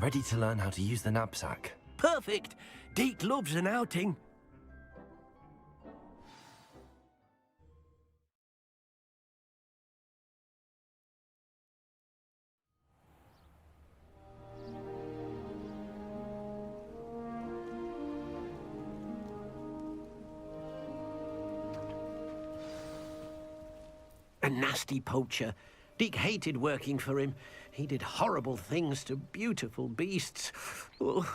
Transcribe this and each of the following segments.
ready to learn how to use the knapsack. Perfect! Deke loves an outing. A nasty poacher. Deke hated working for him. He did horrible things to beautiful beasts. Oh.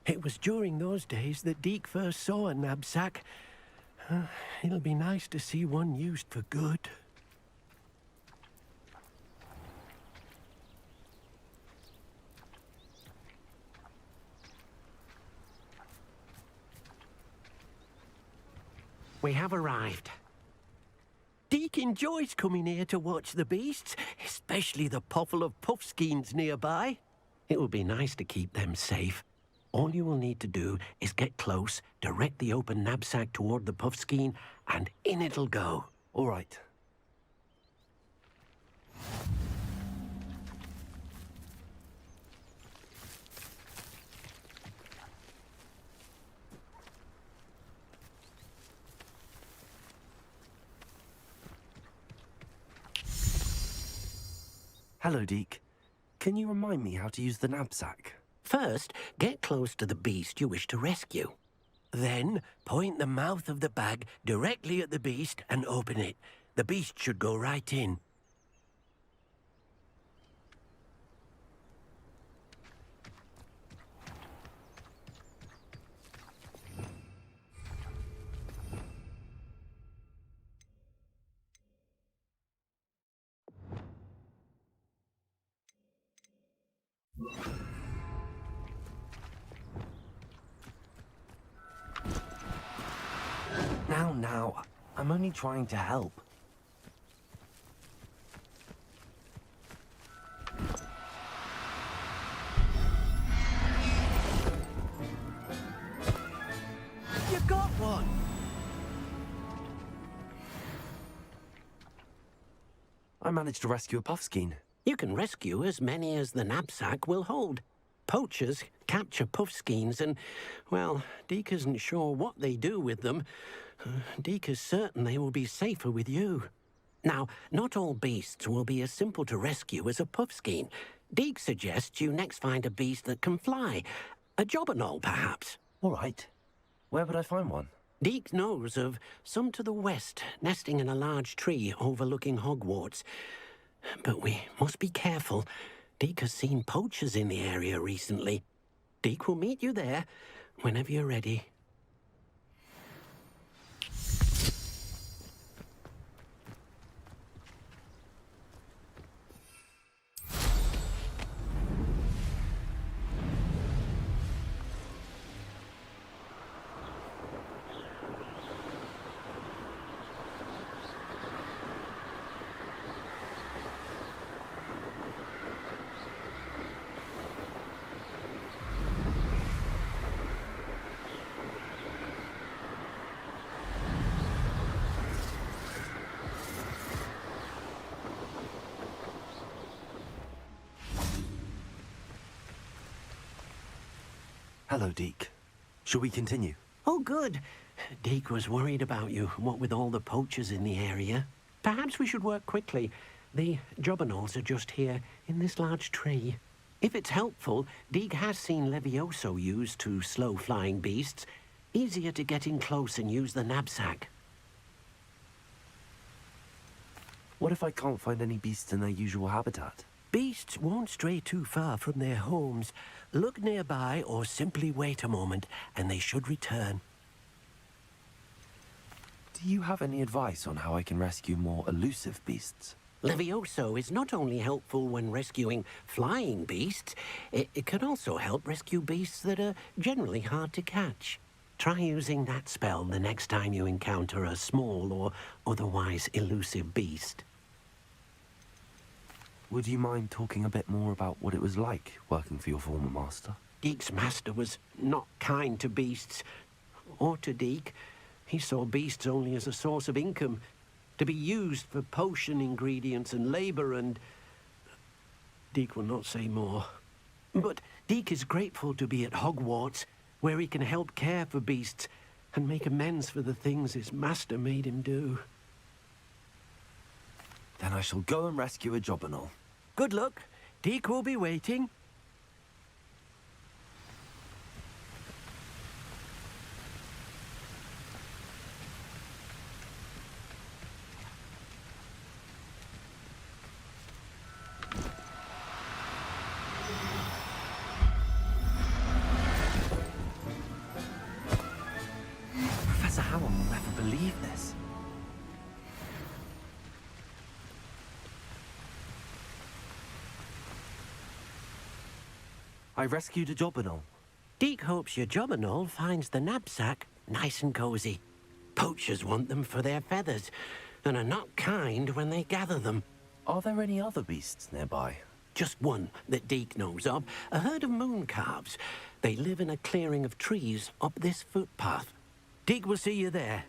It was during those days that Deke first saw a knapsack. It'll be nice to see one used for good. We have arrived. Deke enjoys coming here to watch the beasts, especially the potful of puffskeins nearby. It will be nice to keep them safe. All you will need to do is get close, direct the open knapsack toward the puffskein, and in it'll go. All right. Hello, Deke. Can you remind me how to use the knapsack? First, get close to the beast you wish to rescue. Then, point the mouth of the bag directly at the beast and open it. The beast should go right in. Now, I'm only trying to help. You got one! I managed to rescue a puffskein. You can rescue as many as the knapsack will hold. Poachers capture puffskeins and, well, Deke isn't sure what they do with them. Deke is certain they will be safer with you. Now, not all beasts will be as simple to rescue as a puffskein. Deke suggests you next find a beast that can fly. A jobberknoll, perhaps. All right. Where would I find one? Deke knows of some to the west, nesting in a large tree overlooking Hogwarts. But we must be careful. Deke has seen poachers in the area recently. Deke will meet you there whenever you're ready. Hello, Deke. Shall we continue? Oh, good. Deke was worried about you, what with all the poachers in the area. Perhaps we should work quickly. The jobberknolls are just here, in this large tree. If it's helpful, Deke has seen Levioso used to slow flying beasts. Easier to get in close and use the knapsack. What if I can't find any beasts in their usual habitat? Beasts won't stray too far from their homes. Look nearby or simply wait a moment, and they should return. Do you have any advice on how I can rescue more elusive beasts? Levioso is not only helpful when rescuing flying beasts, it can also help rescue beasts that are generally hard to catch. Try using that spell the next time you encounter a small or otherwise elusive beast. Would you mind talking a bit more about what it was like working for your former master? Deke's master was not kind to beasts, or to Deke. He saw beasts only as a source of income, to be used for potion ingredients and labor, and Deke will not say more. But Deke is grateful to be at Hogwarts, where he can help care for beasts and make amends for the things his master made him do. Then I shall go and rescue a job and all. Good luck. Deke will be waiting. Professor Howell will never believe this. I rescued a job and all. Deke hopes your Jobberknoll finds the knapsack nice and cozy. Poachers want them for their feathers, and are not kind when they gather them. Are there any other beasts nearby? Just one that Deke knows of, a herd of moon calves. They live in a clearing of trees up this footpath. Deke will see you there.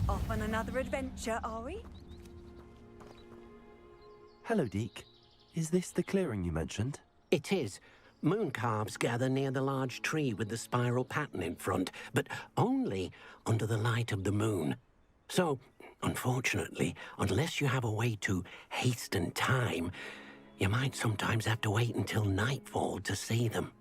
Off on another adventure, are we? Hello, Deke. Is this the clearing you mentioned? It is. Moon calves gather near the large tree with the spiral pattern in front, but only under the light of the moon. So, unfortunately, unless you have a way to hasten time, you might sometimes have to wait until nightfall to see them.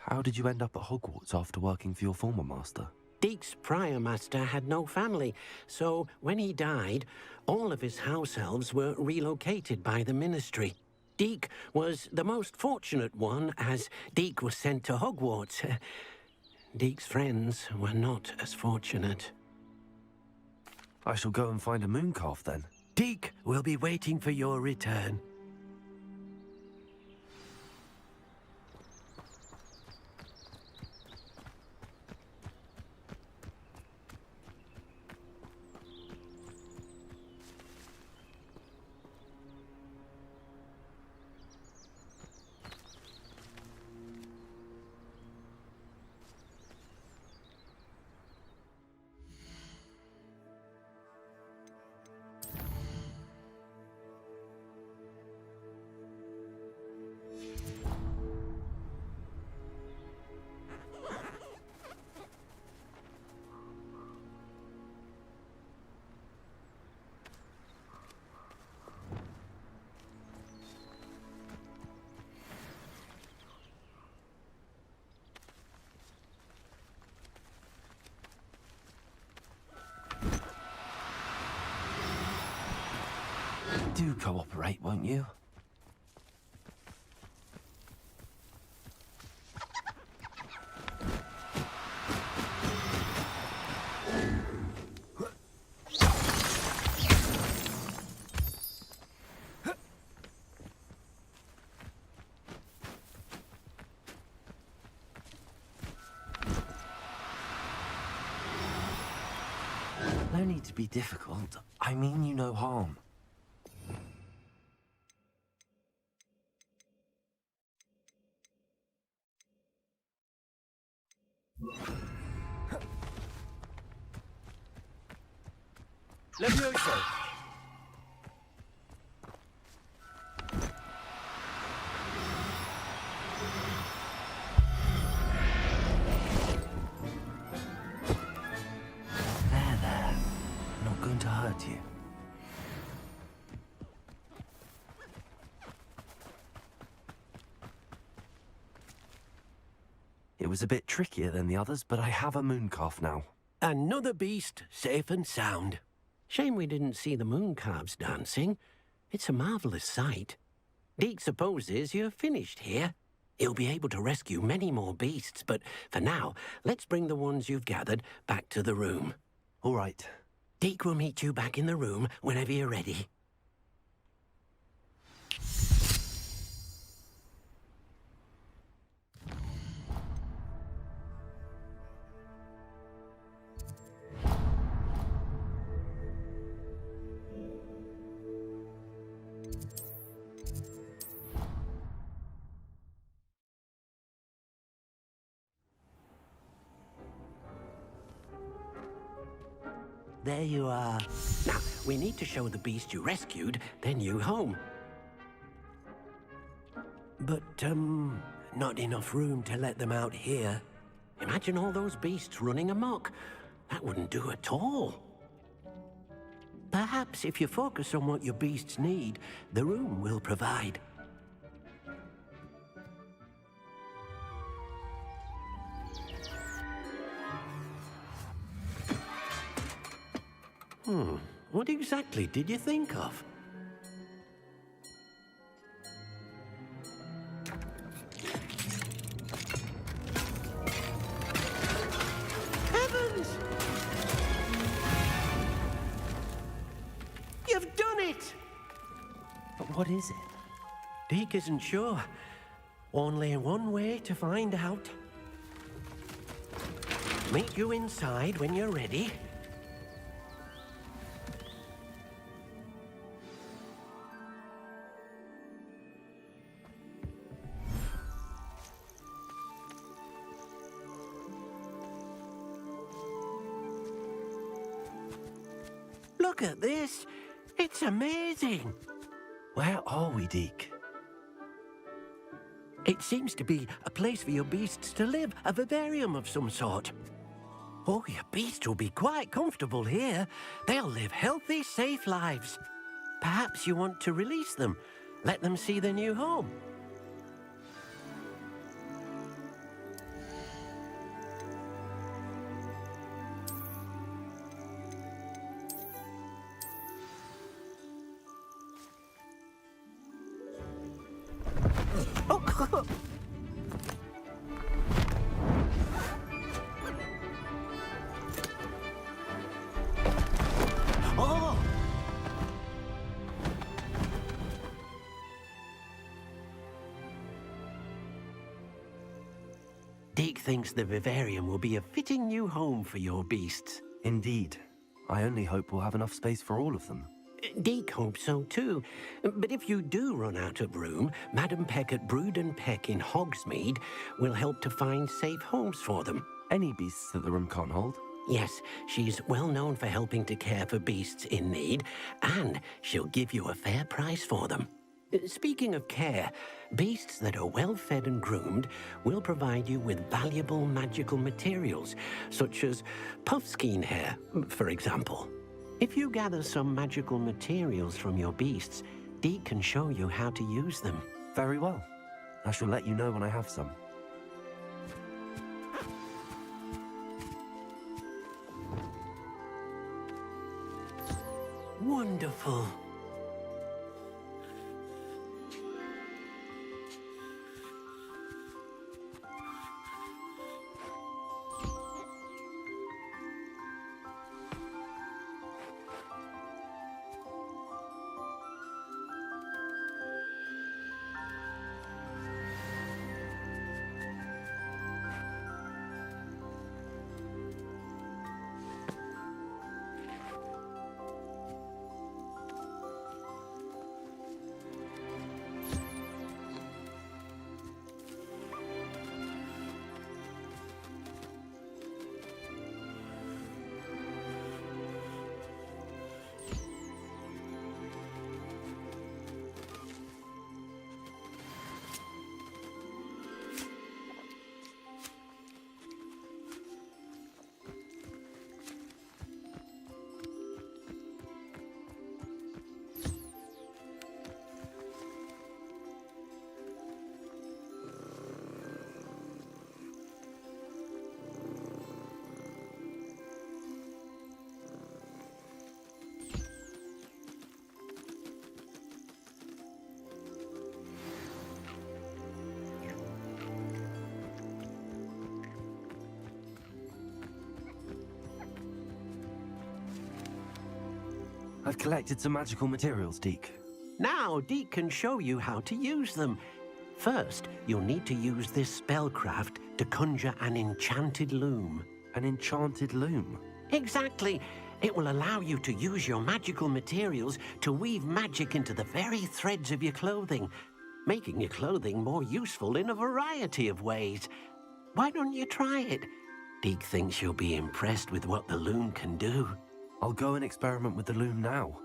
How did you end up at Hogwarts after working for your former master? Deke's prior master had no family, so when he died, all of his house elves were relocated by the ministry. Deke was the most fortunate one, as Deke was sent to Hogwarts. Deke's friends were not as fortunate. I shall go and find a mooncalf then. Deke will be waiting for your return. Do cooperate, won't you? No need to be difficult. I mean you no harm. Levioso! There. Not going to hurt you. It was a bit trickier than the others, but I have a mooncalf now. Another beast, safe and sound. Shame we didn't see the moon calves dancing. It's a marvelous sight. Deke supposes you're finished here. He'll be able to rescue many more beasts, but for now, let's bring the ones you've gathered back to the room. All right. Deke will meet you back in the room whenever you're ready. There you are. Now, we need to show the beast you rescued their new home. But, not enough room to let them out here. Imagine all those beasts running amok. That wouldn't do at all. Perhaps if you focus on what your beasts need, the room will provide. What exactly did you think of? Heavens! You've done it! But what is it? Deke isn't sure. Only one way to find out. Meet you inside when you're ready. Look at this. It's amazing. Where are we, Deke? It seems to be a place for your beasts to live, a vivarium of some sort. Oh, your beasts will be quite comfortable here. They'll live healthy, safe lives. Perhaps you want to release them, let them see their new home. Oh! Deke thinks the vivarium will be a fitting new home for your beasts. Indeed. I only hope we'll have enough space for all of them. Deke hopes so too. But if you do run out of room, Madam Peck at Brood and Peck in Hogsmeade will help to find safe homes for them. Any beasts that the room can't hold? Yes, she's well known for helping to care for beasts in need, and she'll give you a fair price for them. Speaking of care, beasts that are well fed and groomed will provide you with valuable magical materials, such as puffskein hair, for example. If you gather some magical materials from your beasts, Deke can show you how to use them. Very well. I shall let you know when I have some. Wonderful. I've collected some magical materials, Deke. Now Deke can show you how to use them. First, you'll need to use this spellcraft to conjure an enchanted loom. An enchanted loom? Exactly. It will allow you to use your magical materials to weave magic into the very threads of your clothing, making your clothing more useful in a variety of ways. Why don't you try it? Deke thinks you'll be impressed with what the loom can do. I'll go and experiment with the loom now.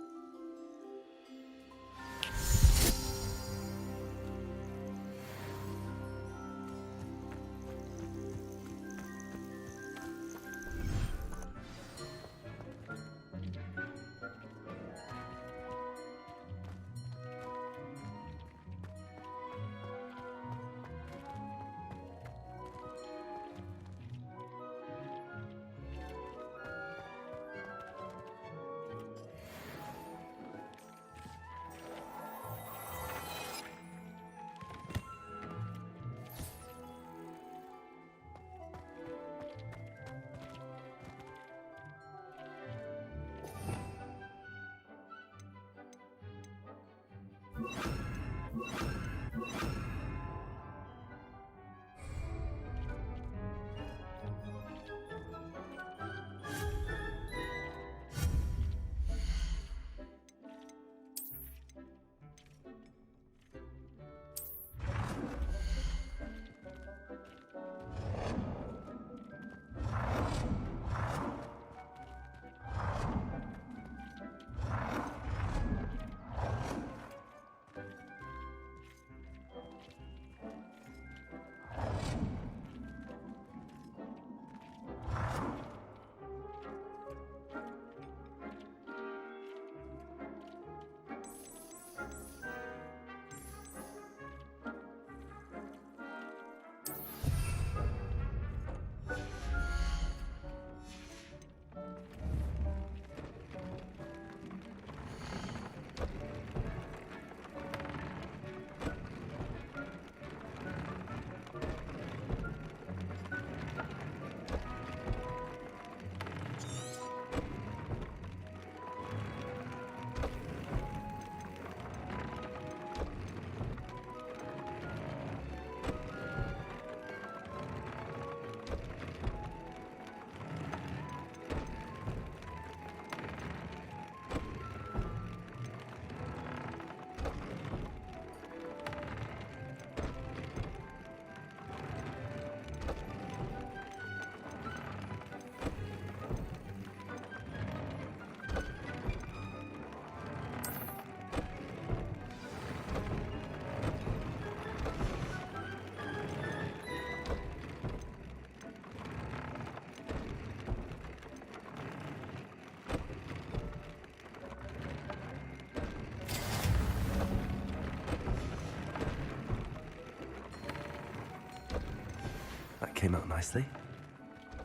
That came out nicely.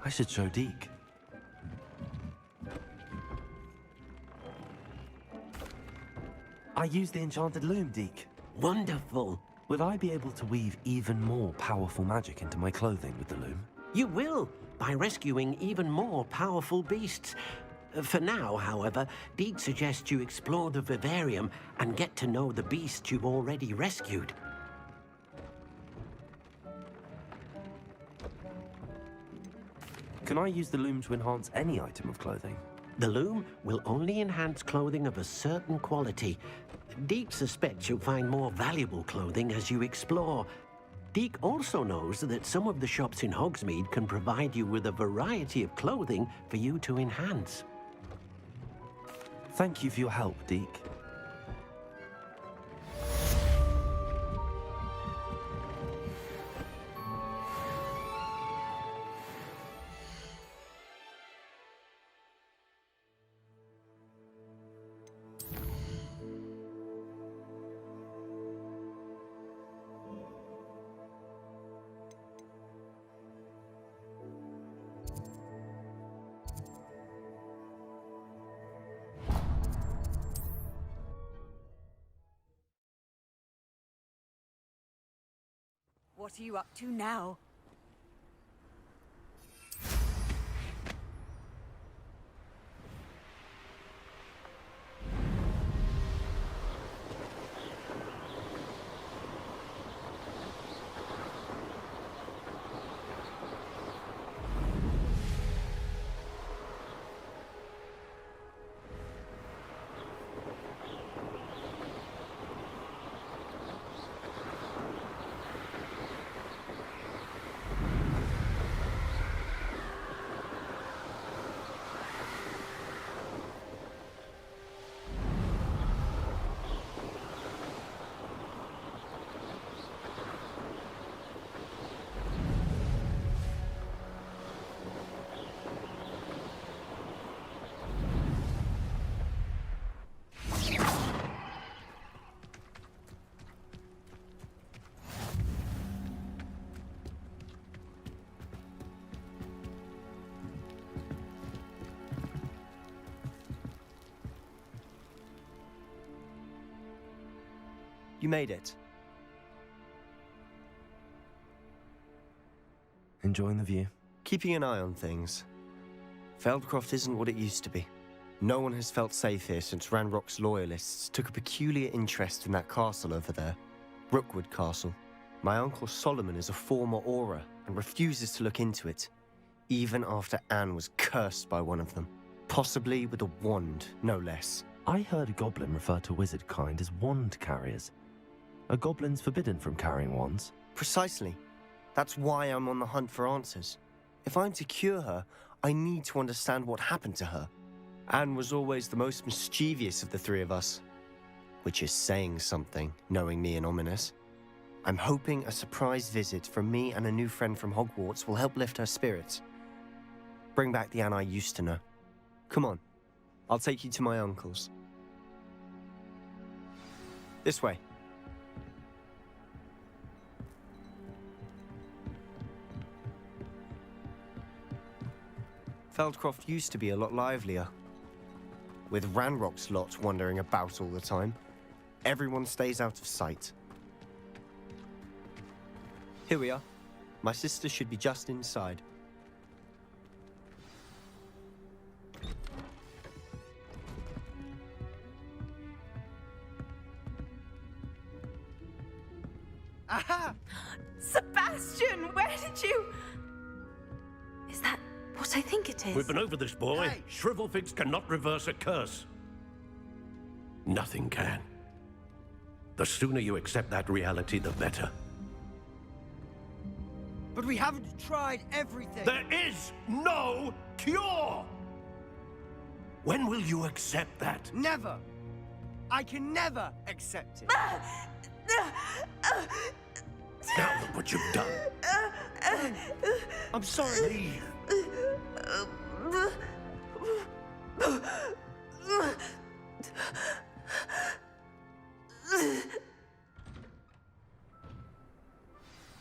I should show Deke. I used the enchanted loom, Deke. Wonderful. Will I be able to weave even more powerful magic into my clothing with the loom? You will, by rescuing even more powerful beasts. For now, however, Deke suggests you explore the vivarium and get to know the beasts you've already rescued. Can I use the loom to enhance any item of clothing? The loom will only enhance clothing of a certain quality. Deke suspects you'll find more valuable clothing as you explore. Deke also knows that some of the shops in Hogsmeade can provide you with a variety of clothing for you to enhance. Thank you for your help, Deke. What are you up to now? You made it. Enjoying the view? Keeping an eye on things. Feldcroft isn't what it used to be. No one has felt safe here since Ranrock's loyalists took a peculiar interest in that castle over there. Rookwood Castle. My uncle Solomon is a former Auror and refuses to look into it, even after Anne was cursed by one of them. Possibly with a wand, no less. I heard a goblin refer to wizard kind as wand carriers. Are goblins forbidden from carrying wands? Precisely. That's why I'm on the hunt for answers. If I'm to cure her, I need to understand what happened to her. Anne was always the most mischievous of the three of us. Which is saying something, knowing me and Ominous. I'm hoping a surprise visit from me and a new friend from Hogwarts will help lift her spirits. Bring back the Anne I used to know. Come on, I'll take you to my uncle's. This way. Feldcroft used to be a lot livelier. With Ranrock's lot wandering about all the time, everyone stays out of sight. Here we are. My sister should be just inside. Aha! Sebastian, where did you... Is that what I think it is? We've been over this, boy. Hey! Shrivelfigs cannot reverse a curse. Nothing can. The sooner you accept that reality, the better. But we haven't tried everything. There is no cure! When will you accept that? Never. I can never accept it. Now look what you've done. I'm sorry. Leave.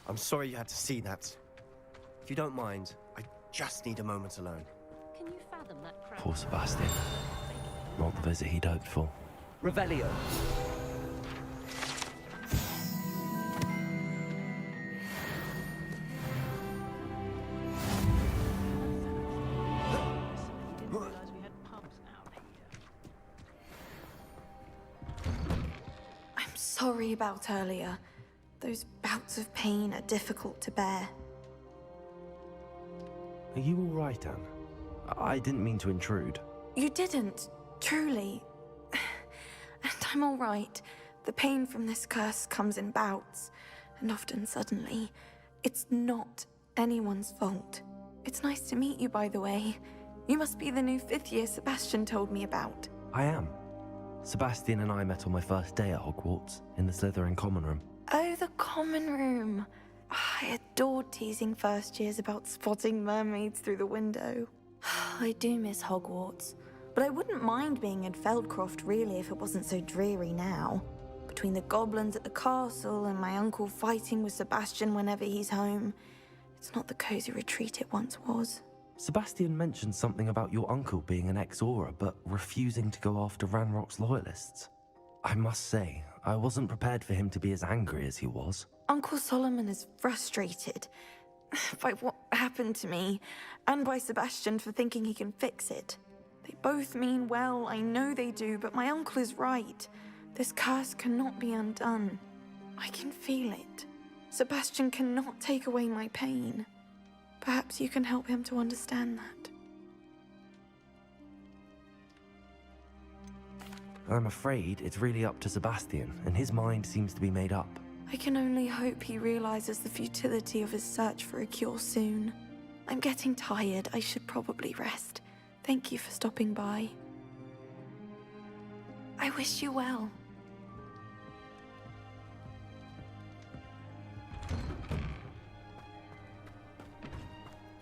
I'm sorry you had to see that. If you don't mind, I just need a moment alone. Can you fathom that crowd? Poor Sebastian. Not the visit he'd hoped for. Revelio. He didn't realize we had pubs out here. I'm sorry about earlier. Those bouts of pain are difficult to bear. Are you all right, Anne? I didn't mean to intrude. You didn't, truly. And I'm all right. The pain from this curse comes in bouts, and often suddenly. It's not anyone's fault. It's nice to meet you, by the way. You must be the new fifth year Sebastian told me about. I am. Sebastian and I met on my first day at Hogwarts, in the Slytherin common room. Oh, the common room. I adored teasing first years about spotting mermaids through the window. I do miss Hogwarts, but I wouldn't mind being in Feldcroft really if it wasn't so dreary now. Between the goblins at the castle and my uncle fighting with Sebastian whenever he's home, it's not the cozy retreat it once was. Sebastian mentioned something about your uncle being an ex-Auror, but refusing to go after Ranrock's loyalists. I must say, I wasn't prepared for him to be as angry as he was. Uncle Solomon is frustrated by what happened to me, and by Sebastian for thinking he can fix it. They both mean well, I know they do, but my uncle is right. This curse cannot be undone. I can feel it. Sebastian cannot take away my pain. Perhaps you can help him to understand that. I'm afraid it's really up to Sebastian, and his mind seems to be made up. I can only hope he realizes the futility of his search for a cure soon. I'm getting tired. I should probably rest. Thank you for stopping by. I wish you well.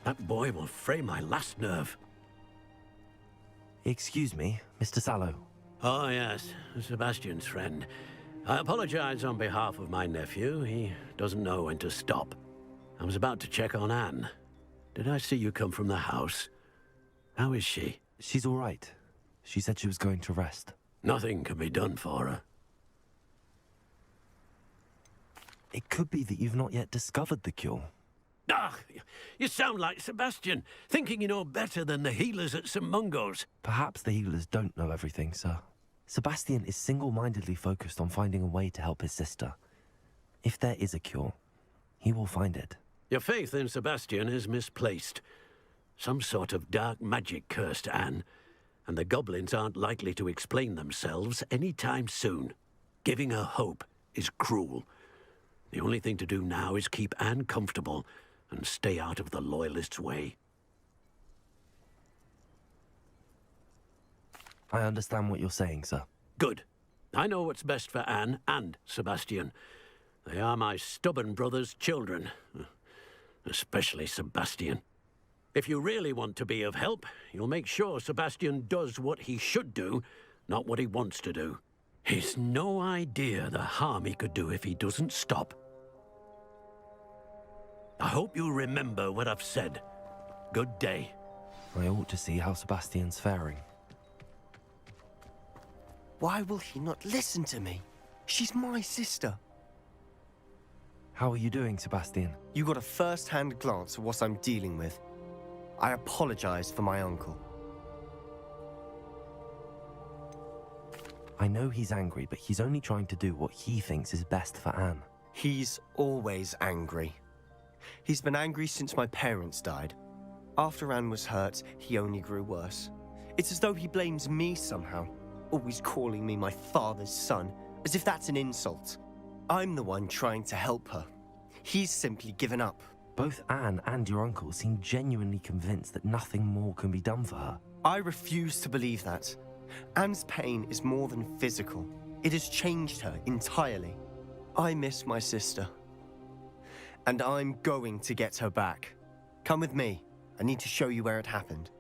That boy will fray my last nerve. Excuse me, Mr. Sallow. Oh, yes, Sebastian's friend. I apologize on behalf of my nephew. He doesn't know when to stop. I was about to check on Anne. Did I see you come from the house? How is she? She's all right. She said she was going to rest. Nothing can be done for her. It could be that you've not yet discovered the cure. Ah, you sound like Sebastian, thinking you know better than the healers at St. Mungo's. Perhaps the healers don't know everything, sir. Sebastian is single-mindedly focused on finding a way to help his sister. If there is a cure, he will find it. Your faith in Sebastian is misplaced. Some sort of dark magic cursed Anne, and the goblins aren't likely to explain themselves any time soon. Giving her hope is cruel. The only thing to do now is keep Anne comfortable and stay out of the Loyalists' way. I understand what you're saying, sir. Good. I know what's best for Anne and Sebastian. They are my stubborn brother's children. Especially Sebastian. If you really want to be of help, you'll make sure Sebastian does what he should do, not what he wants to do. He's no idea the harm he could do if he doesn't stop. I hope you remember what I've said. Good day. I ought to see how Sebastian's faring. Why will he not listen to me? She's my sister. How are you doing, Sebastian? You got a first-hand glance at what I'm dealing with. I apologize for my uncle. I know he's angry, but he's only trying to do what he thinks is best for Anne. He's always angry. He's been angry since my parents died. After Anne was hurt, he only grew worse. It's as though he blames me somehow, always calling me my father's son, as if that's an insult. I'm the one trying to help her. He's simply given up. Both Anne and your uncle seem genuinely convinced that nothing more can be done for her. I refuse to believe that. Anne's pain is more than physical. It has changed her entirely. I miss my sister. And I'm going to get her back. Come with me. I need to show you where it happened.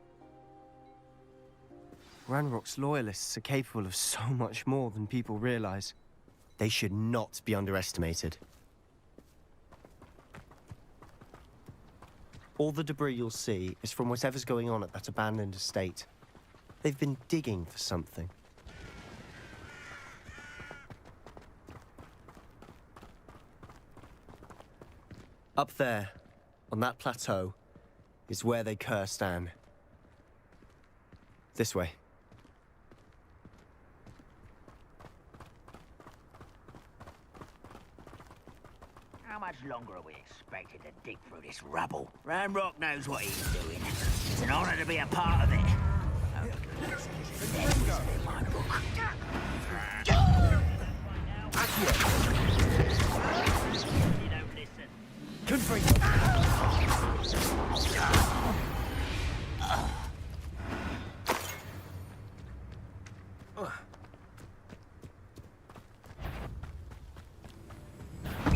Ranrock's loyalists are capable of so much more than people realize. They should not be underestimated. All the debris you'll see is from whatever's going on at that abandoned estate. They've been digging for something. Up there, on that plateau, is where they cursed Anne. This way. How much longer are we expected to dig through this rubble? Ranrock knows what he's doing. It's an honor to be a part of it. Oh, goodness. There's in my book. You don't listen.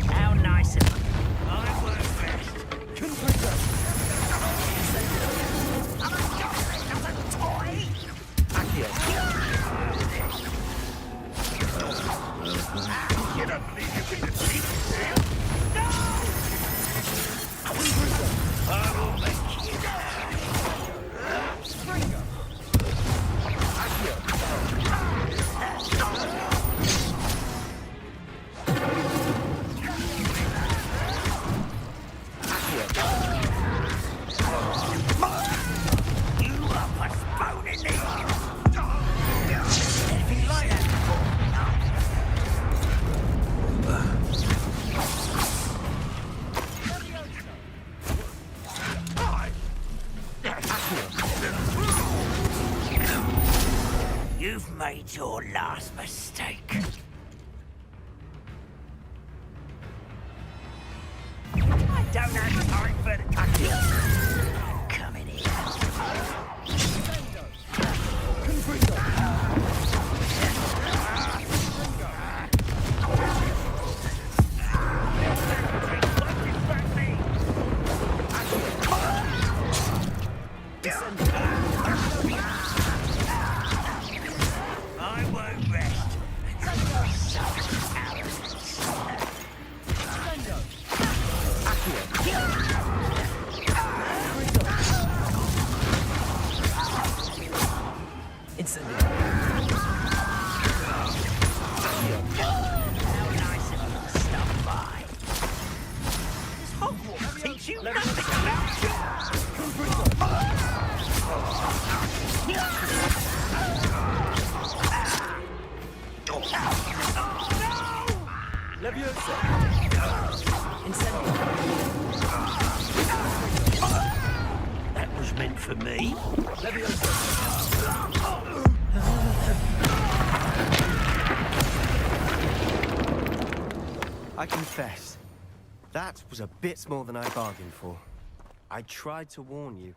How nice of him. I work best. You don't believe you can defeat him? No! I will make you You are postponing me. Anything like that before? You've made your last mistake. I don't have time for the cookies. Come in here. I won't rest until we solve How nice of you to stop by. That was meant for me. I confess, that was a bit more than I bargained for. I tried to warn you.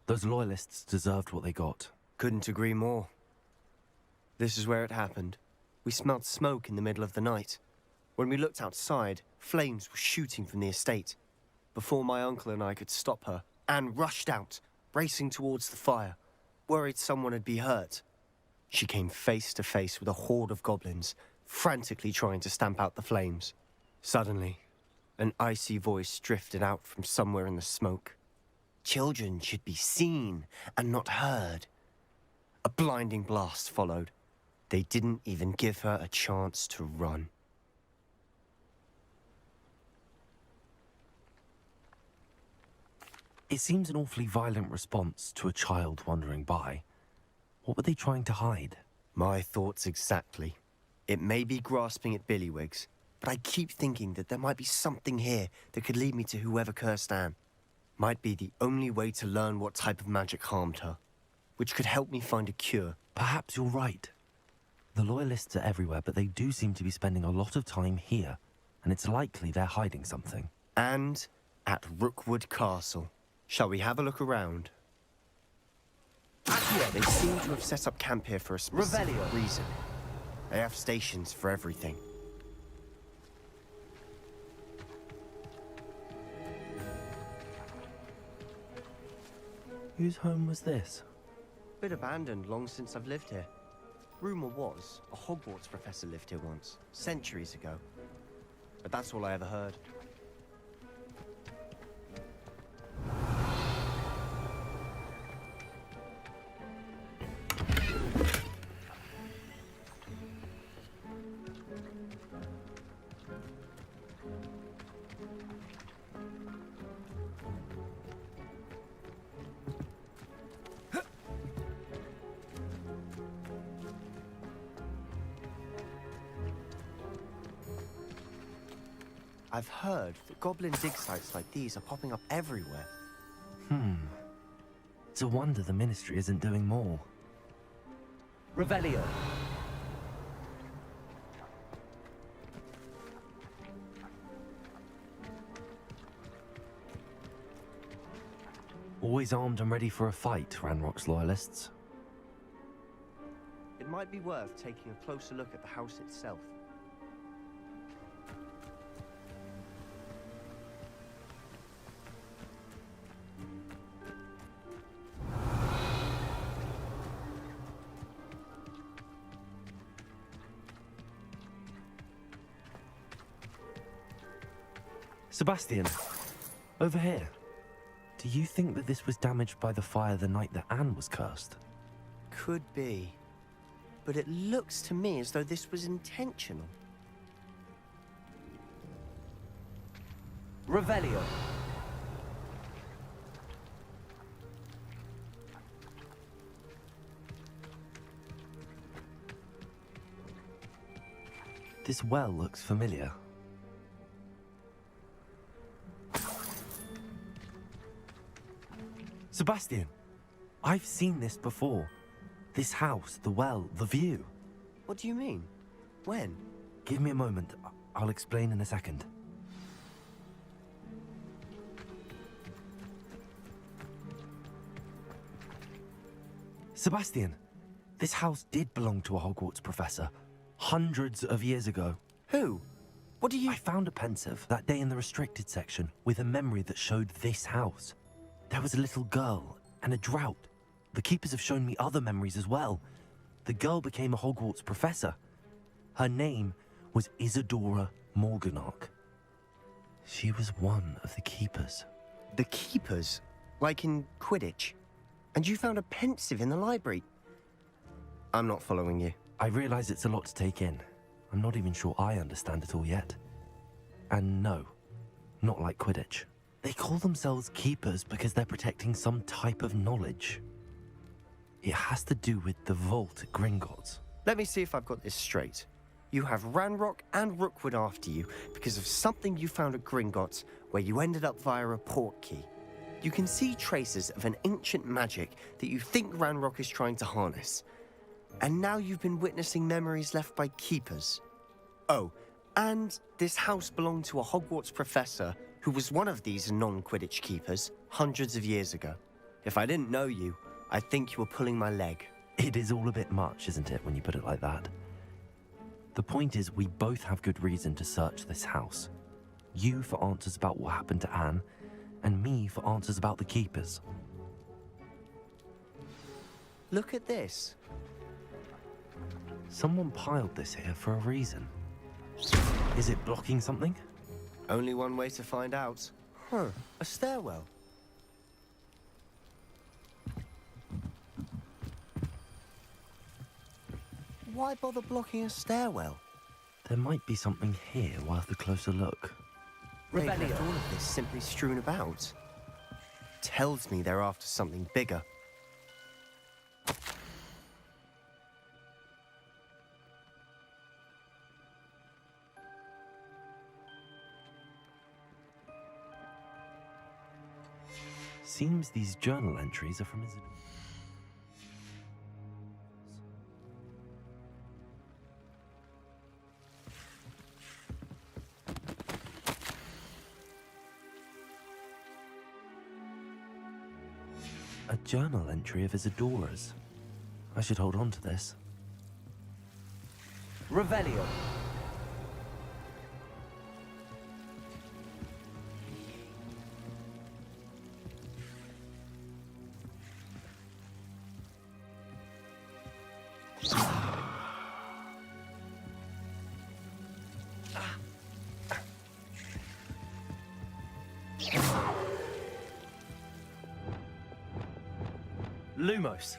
Those loyalists deserved what they got. Couldn't agree more. This is where it happened. We smelled smoke in the middle of the night. When we looked outside, flames were shooting from the estate. Before my uncle and I could stop her, Anne rushed out, racing towards the fire, worried someone would be hurt. She came face to face with a horde of goblins, frantically trying to stamp out the flames. Suddenly, an icy voice drifted out from somewhere in the smoke. Children should be seen and not heard. A blinding blast followed. They didn't even give her a chance to run. It seems an awfully violent response to a child wandering by. What were they trying to hide? My thoughts exactly. It may be grasping at Billywigs, but I keep thinking that there might be something here that could lead me to whoever cursed Anne. Might be the only way to learn what type of magic harmed her, which could help me find a cure. Perhaps you're right. The Loyalists are everywhere, but they do seem to be spending a lot of time here, and it's likely they're hiding something. And at Rookwood Castle. Shall we have a look around? Yeah, they seem to have set up camp here for a specific reason. They have stations for everything. Whose home was this? Bit abandoned long since I've lived here. Rumor was a Hogwarts professor lived here once, centuries ago. But that's all I ever heard. I've heard that goblin dig sites like these are popping up everywhere. It's a wonder the Ministry isn't doing more. Revelio. Always armed and ready for a fight, Ranrock's Loyalists. It might be worth taking a closer look at the house itself. Sebastian, over here. Do you think that this was damaged by the fire the night that Anne was cursed? Could be. But it looks to me as though this was intentional. Revelio. This well looks familiar. Sebastian, I've seen this before. This house, the well, the view. What do you mean? When? Give me a moment. I'll explain in a second. Sebastian, this house did belong to a Hogwarts professor. Hundreds of years ago. Who? What do you... I found a pensive that day in the restricted section with a memory that showed this house. There was a little girl and a drought. The keepers have shown me other memories as well. The girl became a Hogwarts professor. Her name was Isadora Morganach. She was one of the keepers. The keepers? Like in Quidditch? And you found a pensive in the library? I'm not following you. I realize it's a lot to take in. I'm not even sure I understand it all yet. And no, not like Quidditch. They call themselves keepers because they're protecting some type of knowledge. It has to do with the vault at Gringotts. Let me see if I've got this straight. You have Ranrock and Rookwood after you because of something you found at Gringotts where you ended up via a portkey. You can see traces of an ancient magic that you think Ranrock is trying to harness. And now you've been witnessing memories left by keepers. Oh, and this house belonged to a Hogwarts professor who was one of these non-Quidditch keepers hundreds of years ago. If I didn't know you, I'd think you were pulling my leg. It is all a bit much, isn't it, when you put it like that? The point is, we both have good reason to search this house. You for answers about what happened to Anne, and me for answers about the keepers. Look at this. Someone piled this here for a reason. Is it blocking something? Only one way to find out. Huh, a stairwell. Why bother blocking a stairwell? There might be something here worth a closer look. They've left all of this simply strewn about. Tells me they're after something bigger. Seems these journal entries are from his... A journal entry of Isadora's. I should hold on to this. Revelio. Lumos.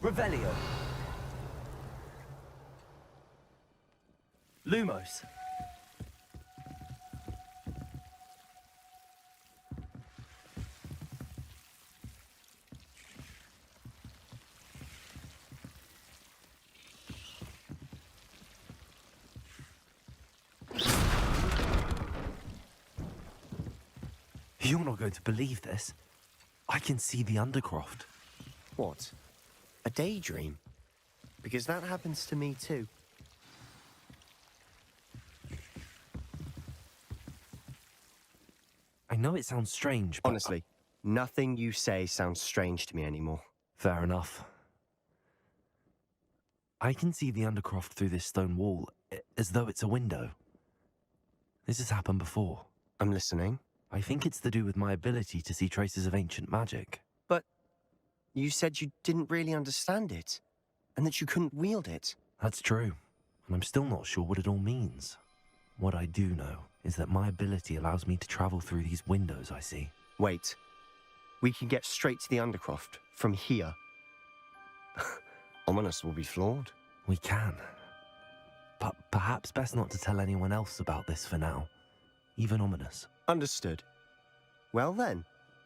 Revelio. Lumos. You're not going to believe this. I can see the Undercroft. What? A daydream? Because that happens to me too. I know it sounds strange, but... Honestly, nothing you say sounds strange to me anymore. Fair enough. I can see the Undercroft through this stone wall, as though it's a window. This has happened before. I'm listening. I think it's to do with my ability to see traces of ancient magic. But you said you didn't really understand it, and that you couldn't wield it. That's true, and I'm still not sure what it all means. What I do know is that my ability allows me to travel through these windows I see. Wait. We can get straight to the Undercroft from here. Ominous will be flawed. We can. But perhaps best not to tell anyone else about this for now. Even Ominous. Understood. Well then,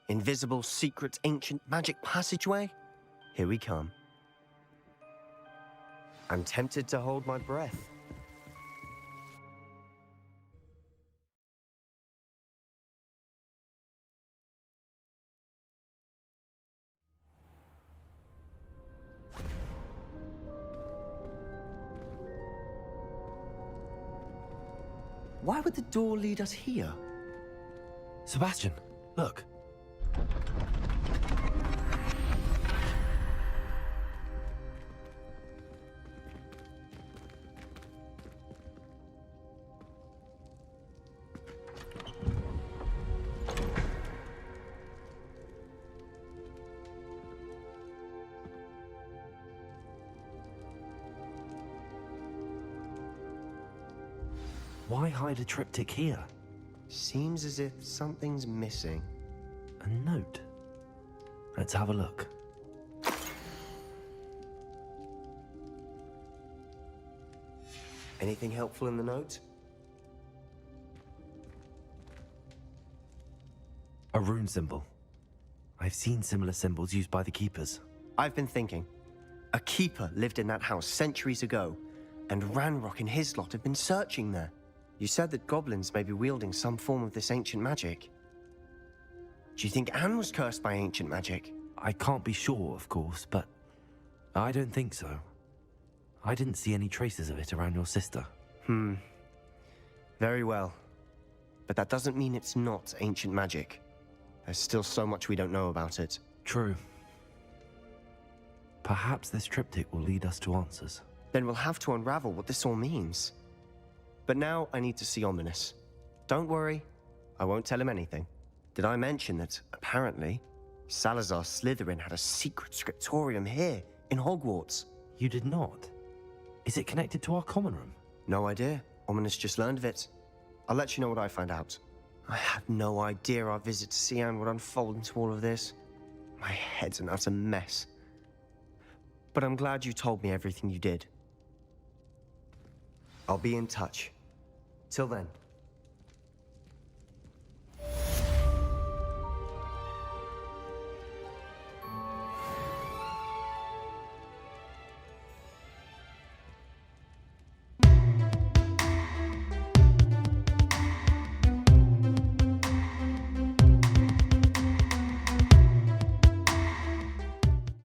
invisible, secret, ancient magic passageway? Here we come. I'm tempted to hold my breath. Why would the door lead us here? Sebastian, look. Why hide a triptych here? Seems as if something's missing. A note. Let's have a look. Anything helpful in the note? A rune symbol. I've seen similar symbols used by the keepers. I've been thinking. A keeper lived in that house centuries ago, and Ranrock and his lot have been searching there. You said that goblins may be wielding some form of this ancient magic. Do you think Anne was cursed by ancient magic? I can't be sure, of course, but I don't think so. I didn't see any traces of it around your sister. Very well. But that doesn't mean it's not ancient magic. There's still so much we don't know about it. True. Perhaps this triptych will lead us to answers. Then we'll have to unravel what this all means. But now I need to see Ominous. Don't worry, I won't tell him anything. Did I mention that, apparently, Salazar Slytherin had a secret scriptorium here, in Hogwarts? You did not? Is it connected to our common room? No idea. Ominous just learned of it. I'll let you know what I find out. I had no idea our visit to Cian would unfold into all of this. My head's an utter mess. But I'm glad you told me everything you did. I'll be in touch. Till then.